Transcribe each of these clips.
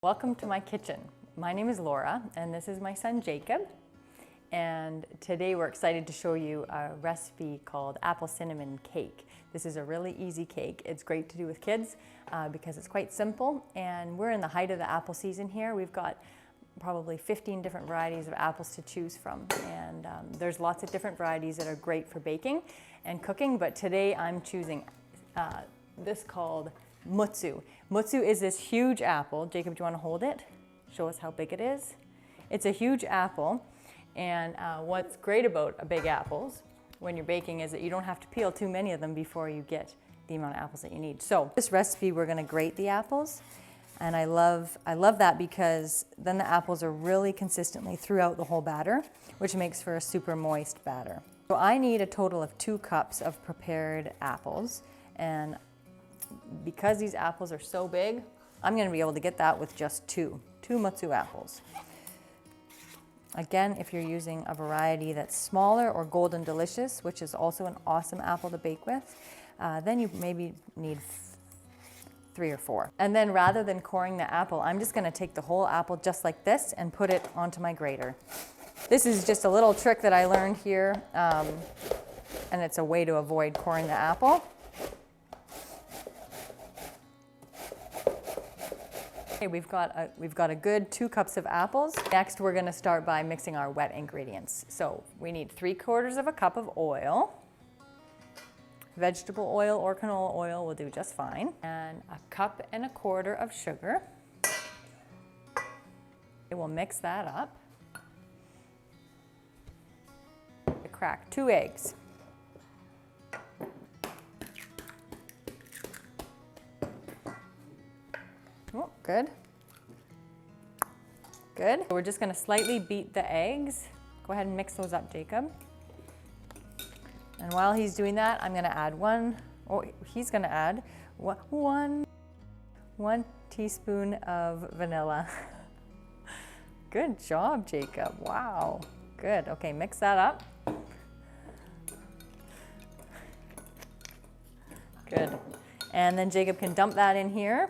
Welcome to my kitchen. My name is Laura and this is my son Jacob, and today we're excited to show you a recipe called apple cinnamon cake. This is a really easy cake. It's great to do with kids because it's quite simple, and we're in the height of the apple season here. We've got probably 15 different varieties of apples to choose from, and there's lots of different varieties that are great for baking and cooking, but today I'm choosing this called mutsu. Mutsu is this huge apple. Jacob, do you want to hold it? Show us how big it is. It's a huge apple, and what's great about big apples when you're baking is that you don't have to peel too many of them before you get the amount of apples that you need. So this recipe, we're going to grate the apples, and I love that because then the apples are really consistently throughout the whole batter, which makes for a super moist batter. So I need a total of 2 cups of prepared apples, and because these apples are so big, I'm going to be able to get that with just two mutsu apples. Again, if you're using a variety that's smaller, or golden delicious, which is also an awesome apple to bake with, then you maybe need 3 or 4. And then rather than coring the apple, I'm just going to take the whole apple just like this and put it onto my grater. This is just a little trick that I learned here, and it's a way to avoid coring the apple. Okay, we've got a good 2 cups of apples. Next, we're going to start by mixing our wet ingredients. So we need 3/4 of a cup of oil. Vegetable oil or canola oil will do just fine. And 1.25 cups of sugar. We'll mix that up. Crack 2 eggs. Oh, good. Good. We're just going to slightly beat the eggs. Go ahead and mix those up, Jacob. And while he's doing that, I'm going to add he's going to add one teaspoon of vanilla. Good job, Jacob. Wow. Good. Okay, mix that up. Good. And then Jacob can dump that in here.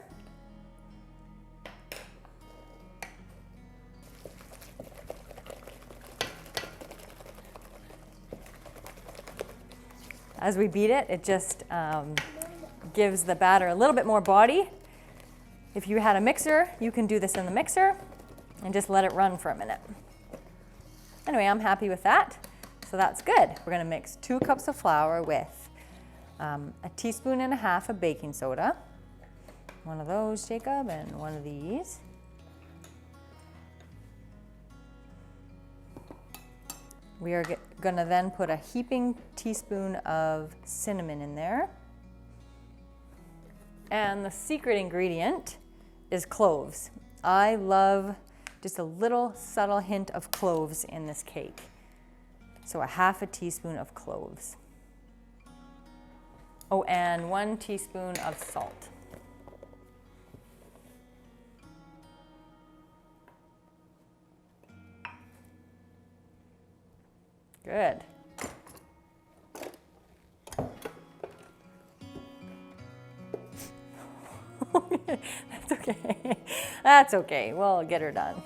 As we beat it, it just gives the batter a little bit more body. If you had a mixer, you can do this in the mixer and just let it run for a minute. Anyway, I'm happy with that, so that's good. We're going to mix 2 cups of flour with 1.5 teaspoons of baking soda. One of those, Jacob, and one of these. We are going to then put a heaping teaspoon of cinnamon in there. And the secret ingredient is cloves. I love just a little subtle hint of cloves in this cake. So 1/2 teaspoon of cloves. Oh, and 1 teaspoon of salt. Good. That's okay. That's okay. We'll get her done.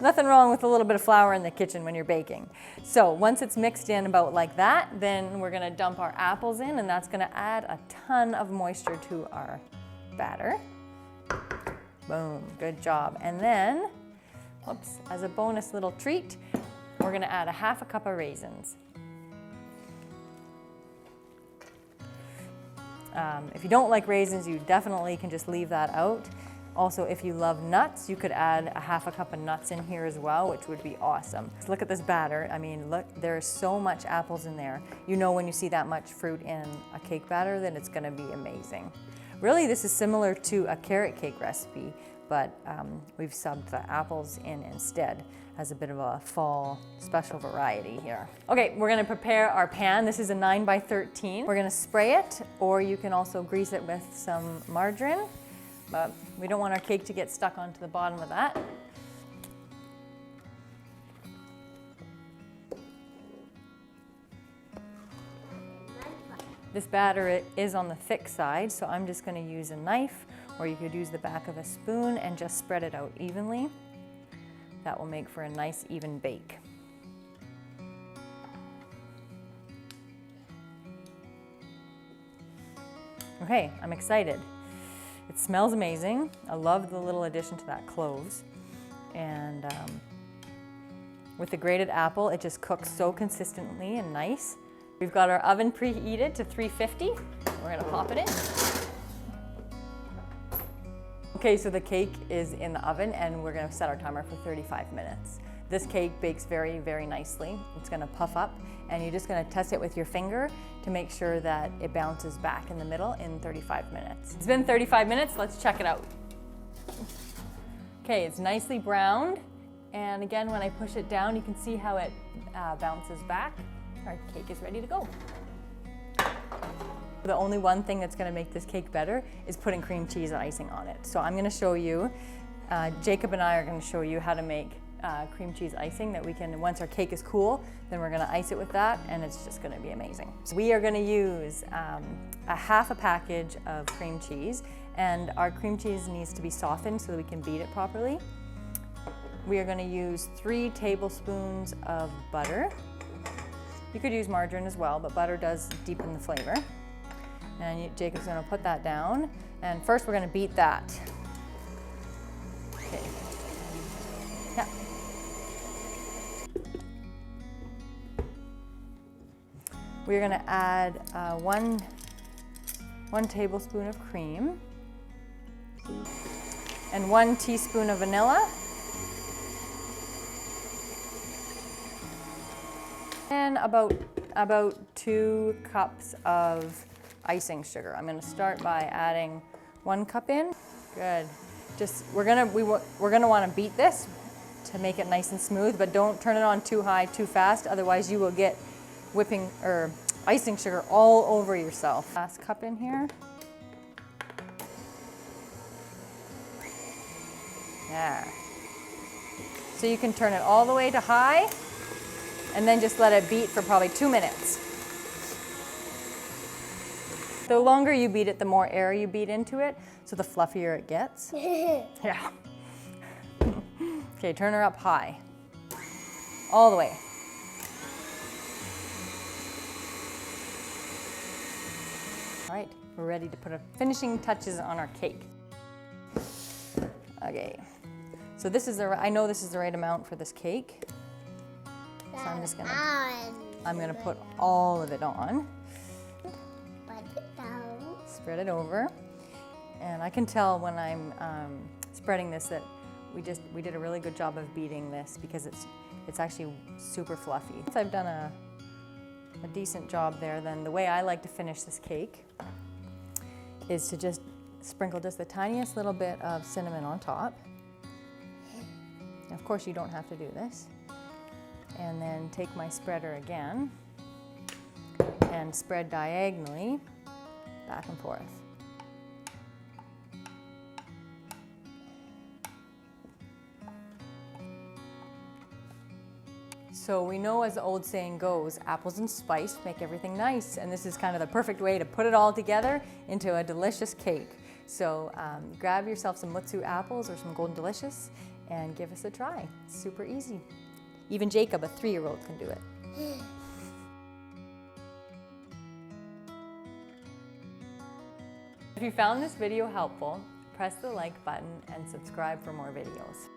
Nothing wrong with a little bit of flour in the kitchen when you're baking. So once it's mixed in about like that, then we're going to dump our apples in, and that's going to add a ton of moisture to our batter. Boom. Good job. And then, whoops, as a bonus little treat, we're going to add 1/2 cup of raisins. If you don't like raisins, you definitely can just leave that out. Also, if you love nuts, you could add 1/2 cup of nuts in here as well, which would be awesome. Just look at this batter. I mean, look, there's so much apples in there. You know when you see that much fruit in a cake batter, then it's going to be amazing. Really, this is similar to a carrot cake recipe, but we've subbed the apples in instead as a bit of a fall special variety here. Okay, we're gonna prepare our pan. This is a 9 by 13. We're gonna spray it, or you can also grease it with some margarine, but we don't want our cake to get stuck onto the bottom of that. This batter is on the thick side, so I'm just going to use a knife or you could use the back of a spoon and just spread it out evenly. That will make for a nice even bake. Okay, I'm excited. It smells amazing. I love the little addition to that cloves. And with the grated apple, it just cooks so consistently and nice. We've got our oven preheated to 350. We're gonna pop it in. Okay, so the cake is in the oven and we're gonna set our timer for 35 minutes. This cake bakes very, very nicely. It's gonna puff up and you're just gonna test it with your finger to make sure that it bounces back in the middle in 35 minutes. It's been 35 minutes, let's check it out. Okay, it's nicely browned. And again, when I push it down, you can see how it bounces back. Our cake is ready to go. The only one thing that's gonna make this cake better is putting cream cheese icing on it. So I'm gonna show you, Jacob and I are gonna show you how to make cream cheese icing that we can, once our cake is cool, then we're gonna ice it with that and it's just gonna be amazing. So we are gonna use a half a package of cream cheese, and our cream cheese needs to be softened so that we can beat it properly. We are gonna use 3 tablespoons of butter. You could use margarine as well, but butter does deepen the flavor. And Jacob's gonna put that down. And first we're gonna beat that. Okay. Yeah. We're gonna add one tablespoon of cream and 1 teaspoon of vanilla. And about 2 cups of icing sugar. I'm going to start by adding 1 cup in. Good. Just we're gonna want to beat this to make it nice and smooth, but don't turn it on too high too fast, otherwise you will get whipping or icing sugar all over yourself. Last cup in here. Yeah. So you can turn it all the way to high and then just let it beat for probably 2 minutes. The longer you beat it, the more air you beat into it, so the fluffier it gets. Yeah. Okay, turn her up high. All the way. All right, we're ready to put finishing touches on our cake. Okay, so this is I know this is the right amount for this cake. So I'm gonna put all of it on. Spread it over. And I can tell when I'm spreading this that we did a really good job of beating this because it's actually super fluffy. Once I've done a decent job there, then the way I like to finish this cake is to just sprinkle just the tiniest little bit of cinnamon on top. Of course, you don't have to do this. And then take my spreader again and spread diagonally back and forth. So we know, as the old saying goes, apples and spice make everything nice, and this is kind of the perfect way to put it all together into a delicious cake. So grab yourself some Mutsu apples or some Golden Delicious and give us a try. It's super easy. Even Jacob, a 3-year-old, can do it. If you found this video helpful, press the like button and subscribe for more videos.